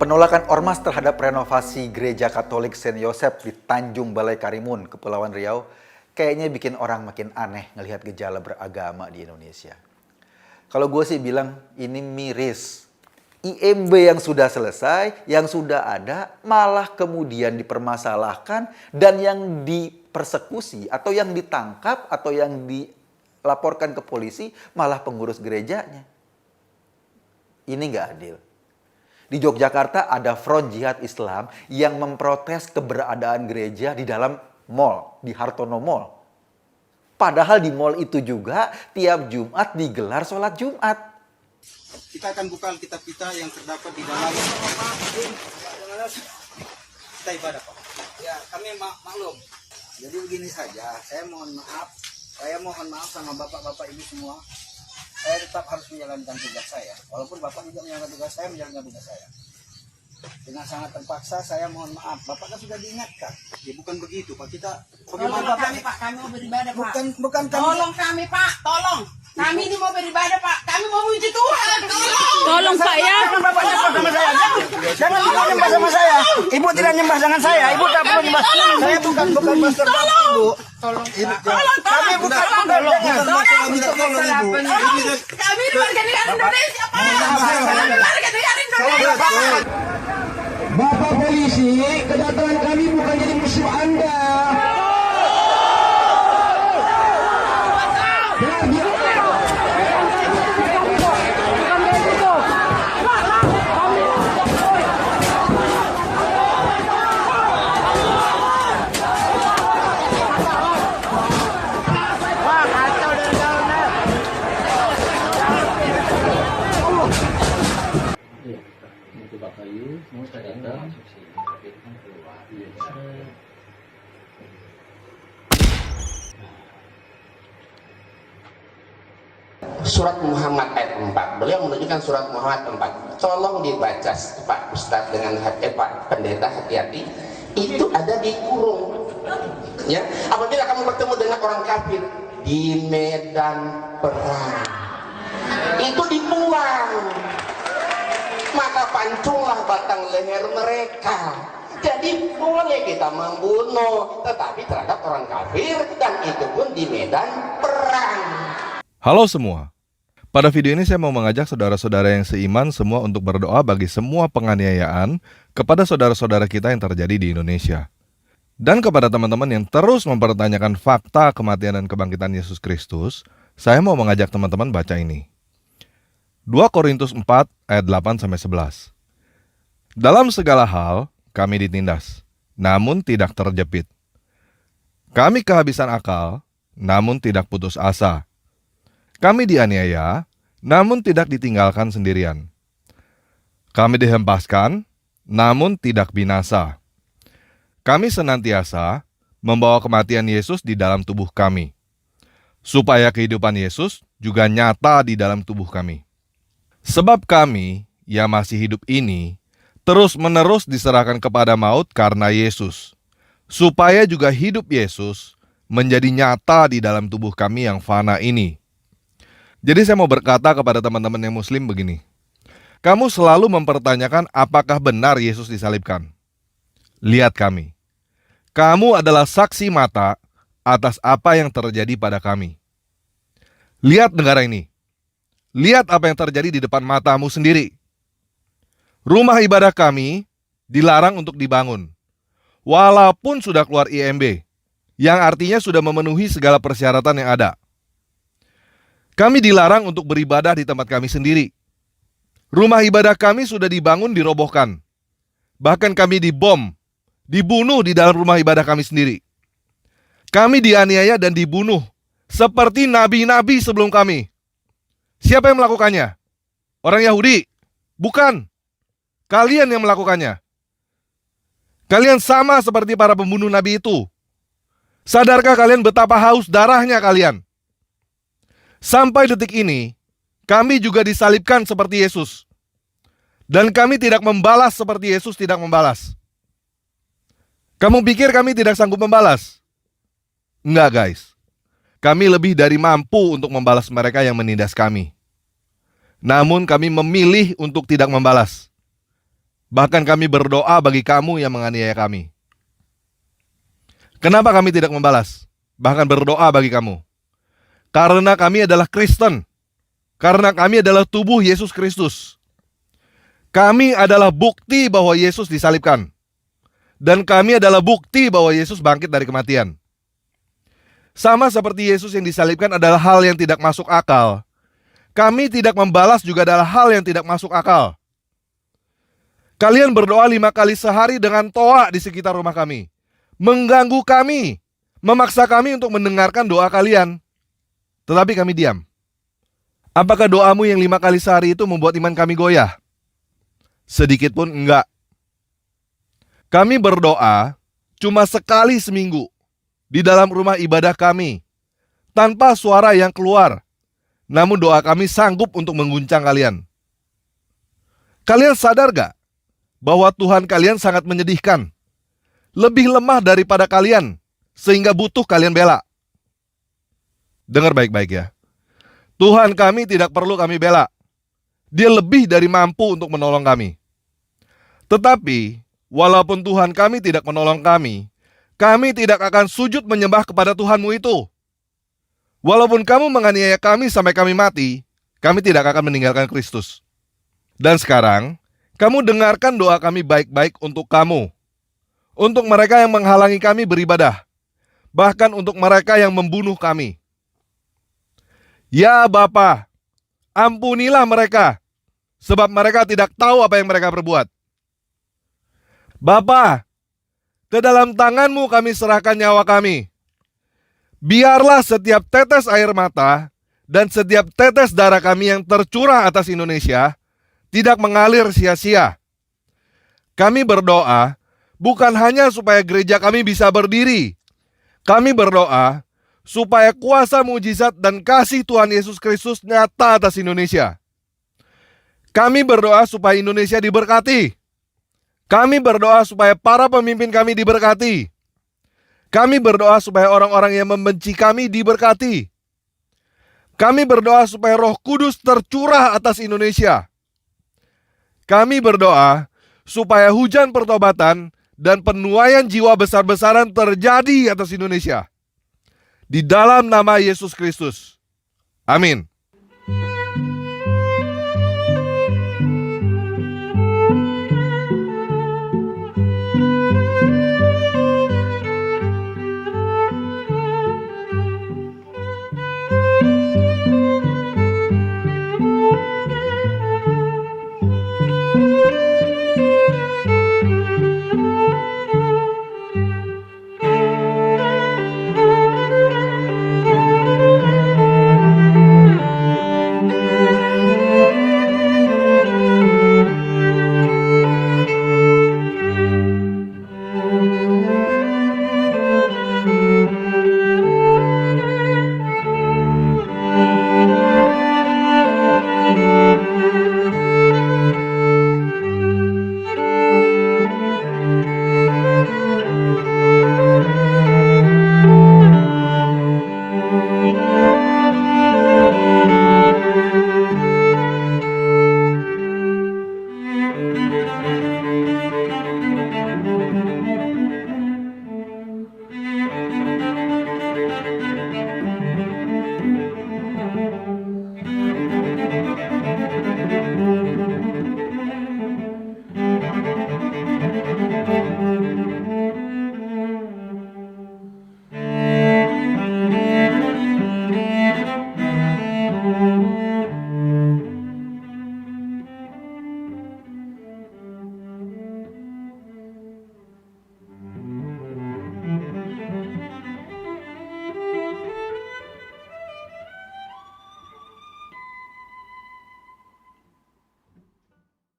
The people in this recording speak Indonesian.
Penolakan ormas terhadap renovasi Gereja Katolik Saint Yosep di Tanjung Balai Karimun, Kepulauan Riau, kayaknya bikin orang makin aneh ngelihat gejala beragama di Indonesia. Kalau gue sih bilang ini miris. IMB yang sudah selesai, yang sudah ada, malah kemudian dipermasalahkan dan yang dipersekusi atau yang ditangkap atau yang dilaporkan ke polisi malah pengurus gerejanya. Ini nggak adil. Di Yogyakarta ada Front Jihad Islam yang memprotes keberadaan gereja di dalam mall, di Hartono Mall. Padahal di mall itu juga tiap Jumat digelar sholat Jumat. Kita akan buka Alkitab kita yang terdapat di dalam kita ibadah, Pak. Ya, kami maklum. Jadi begini saja, saya mohon maaf sama bapak-bapak ini semua. Saya tetap harus menjalankan tugas saya. Walaupun bapak juga menjalankan tugas saya, menjalankan tugas saya. Dengan sangat terpaksa, saya mohon maaf. Bapak kan sudah diingatkan. Ya bukan begitu, Pak. Kita Tolong kami, Pak. Kami mau beribadah, Pak. Bukan kami. Tolong kami, Pak. Tolong. Kami ini mau beribadah, Pak. Kami mau memuji Tuhan. Tolong. Tolong Pak ya. Jangan bapak nyembah sama saya. Jangan bapak nyembah sama saya. Ibu tidak nyembah dengan saya. Ibu tak perlu nyembah. Saya bukan pastor Ibu. Tolong. Kami bukan Ibu. Kami ini warga negara Indonesia, Pak. Kami warga negara Indonesia. Bapak polisi, kedatangan kami bukan jadi musuh Anda. Surat Muhammad ayat 4. Beliau menunjukkan surat Muhammad 4. Tolong dibaca Pak Ustadz dengan Pak Pendeta, hati-hati. Itu ada di kurung. Ya, apabila kamu bertemu dengan orang kafir di medan perang, itu dibuang. Maka pancunglah batang leher mereka. Jadi boleh kita membunuh, tetapi terhadap orang kafir, dan itu pun di medan perang. Halo semua. Pada video ini saya mau mengajak saudara-saudara yang seiman semua untuk berdoa bagi semua penganiayaan kepada saudara-saudara kita yang terjadi di Indonesia. Dan kepada teman-teman yang terus mempertanyakan fakta kematian dan kebangkitan Yesus Kristus, saya mau mengajak teman-teman baca ini. 2 Korintus 4 ayat 8-11. Dalam segala hal kami ditindas, namun tidak terjepit. Kami kehabisan akal, namun tidak putus asa. Kami dianiaya, namun tidak ditinggalkan sendirian. Kami dihempaskan, namun tidak binasa. Kami senantiasa membawa kematian Yesus di dalam tubuh kami, supaya kehidupan Yesus juga nyata di dalam tubuh kami. Sebab kami yang masih hidup ini terus-menerus diserahkan kepada maut karena Yesus, supaya juga hidup Yesus menjadi nyata di dalam tubuh kami yang fana ini. Jadi saya mau berkata kepada teman-teman yang muslim begini. Kamu selalu mempertanyakan apakah benar Yesus disalibkan. Lihat kami. Kamu adalah saksi mata atas apa yang terjadi pada kami. Lihat negara ini. Lihat apa yang terjadi di depan matamu sendiri. Rumah ibadah kami dilarang untuk dibangun. Walaupun sudah keluar IMB, yang artinya sudah memenuhi segala persyaratan yang ada. Kami dilarang untuk beribadah di tempat kami sendiri. Rumah ibadah kami sudah dibangun dirobohkan. Bahkan kami dibom, dibunuh di dalam rumah ibadah kami sendiri. Kami dianiaya dan dibunuh seperti nabi-nabi sebelum kami. Siapa yang melakukannya? Orang Yahudi? Bukan. Kalian yang melakukannya. Kalian sama seperti para pembunuh nabi itu. Sadarkah kalian betapa haus darahnya kalian? Sampai detik ini, kami juga disalibkan seperti Yesus. Dan kami tidak membalas seperti Yesus tidak membalas. Kamu pikir kami tidak sanggup membalas? Enggak guys. Kami lebih dari mampu untuk membalas mereka yang menindas kami. Namun kami memilih untuk tidak membalas. Bahkan kami berdoa bagi kamu yang menganiaya kami. Kenapa kami tidak membalas? Bahkan berdoa bagi kamu. Karena kami adalah Kristen. Karena kami adalah tubuh Yesus Kristus. Kami adalah bukti bahwa Yesus disalibkan. Dan kami adalah bukti bahwa Yesus bangkit dari kematian. Sama seperti Yesus yang disalibkan adalah hal yang tidak masuk akal. Kami tidak membalas juga adalah hal yang tidak masuk akal. Kalian berdoa 5 kali sehari dengan toa di sekitar rumah kami. Mengganggu kami. Memaksa kami untuk mendengarkan doa kalian. Tetapi kami diam. Apakah doamu yang 5 kali sehari itu membuat iman kami goyah? Sedikit pun enggak. Kami berdoa cuma sekali seminggu di dalam rumah ibadah kami, tanpa suara yang keluar. Namun doa kami sanggup untuk mengguncang kalian. Kalian sadar gak bahwa Tuhan kalian sangat menyedihkan? Lebih lemah daripada kalian, sehingga butuh kalian bela. Dengar baik-baik ya. Tuhan kami tidak perlu kami bela. Dia lebih dari mampu untuk menolong kami. Tetapi, walaupun Tuhan kami tidak menolong kami tidak akan sujud menyembah kepada Tuhanmu itu. Walaupun kamu menganiaya kami sampai kami mati, kami tidak akan meninggalkan Kristus. Dan sekarang, kamu dengarkan doa kami baik-baik untuk kamu. Untuk mereka yang menghalangi kami beribadah. Bahkan untuk mereka yang membunuh kami. Ya Bapa, ampunilah mereka, sebab mereka tidak tahu apa yang mereka perbuat. Bapa, ke dalam tangan-Mu kami serahkan nyawa kami. Biarlah setiap tetes air mata dan setiap tetes darah kami yang tercurah atas Indonesia tidak mengalir sia-sia. Kami berdoa bukan hanya supaya gereja kami bisa berdiri. Kami berdoa supaya kuasa mujizat dan kasih Tuhan Yesus Kristus nyata atas Indonesia. Kami berdoa supaya Indonesia diberkati. Kami berdoa supaya para pemimpin kami diberkati. Kami berdoa supaya orang-orang yang membenci kami diberkati. Kami berdoa supaya Roh Kudus tercurah atas Indonesia. Kami berdoa supaya hujan pertobatan dan penuaian jiwa besar-besaran terjadi atas Indonesia. Di dalam nama Yesus Kristus. Amin.